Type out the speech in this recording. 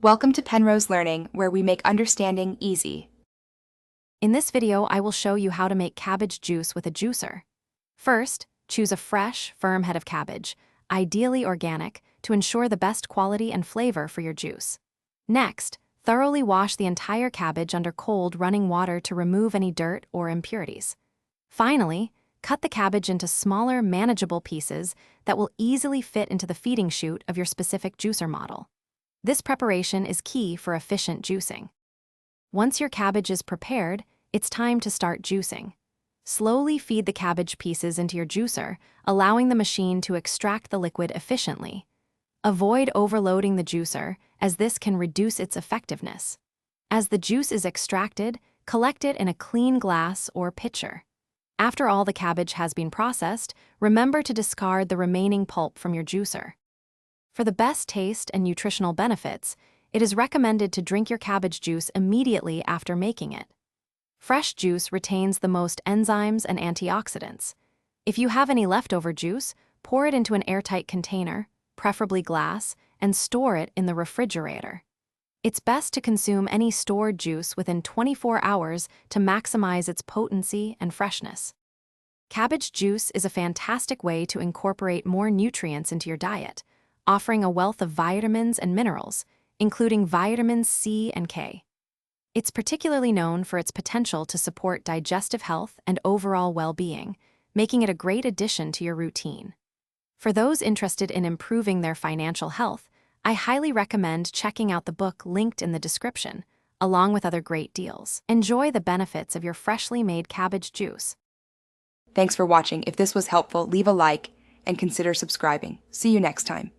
Welcome to Penrose Learning, where we make understanding easy. In this video, I will show you how to make cabbage juice with a juicer. First, choose a fresh, firm head of cabbage, ideally organic, to ensure the best quality and flavor for your juice. Next, thoroughly wash the entire cabbage under cold, running water to remove any dirt or impurities. Finally, cut the cabbage into smaller, manageable pieces that will easily fit into the feeding chute of your specific juicer model. This preparation is key for efficient juicing. Once your cabbage is prepared, it's time to start juicing. Slowly feed the cabbage pieces into your juicer, allowing the machine to extract the liquid efficiently. Avoid overloading the juicer, as this can reduce its effectiveness. As the juice is extracted, collect it in a clean glass or pitcher. After all the cabbage has been processed, remember to discard the remaining pulp from your juicer. For the best taste and nutritional benefits, it is recommended to drink your cabbage juice immediately after making it. Fresh juice retains the most enzymes and antioxidants. If you have any leftover juice, pour it into an airtight container, preferably glass, and store it in the refrigerator. It's best to consume any stored juice within 24 hours to maximize its potency and freshness. Cabbage juice is a fantastic way to incorporate more nutrients into your diet, offering a wealth of vitamins and minerals, including vitamins C and K. It's particularly known for its potential to support digestive health and overall well-being, making it a great addition to your routine. For those interested in improving their financial health, I highly recommend checking out the book linked in the description, along with other great deals. Enjoy the benefits of your freshly made cabbage juice. Thanks for watching. If this was helpful, leave a like and consider subscribing. See you next time.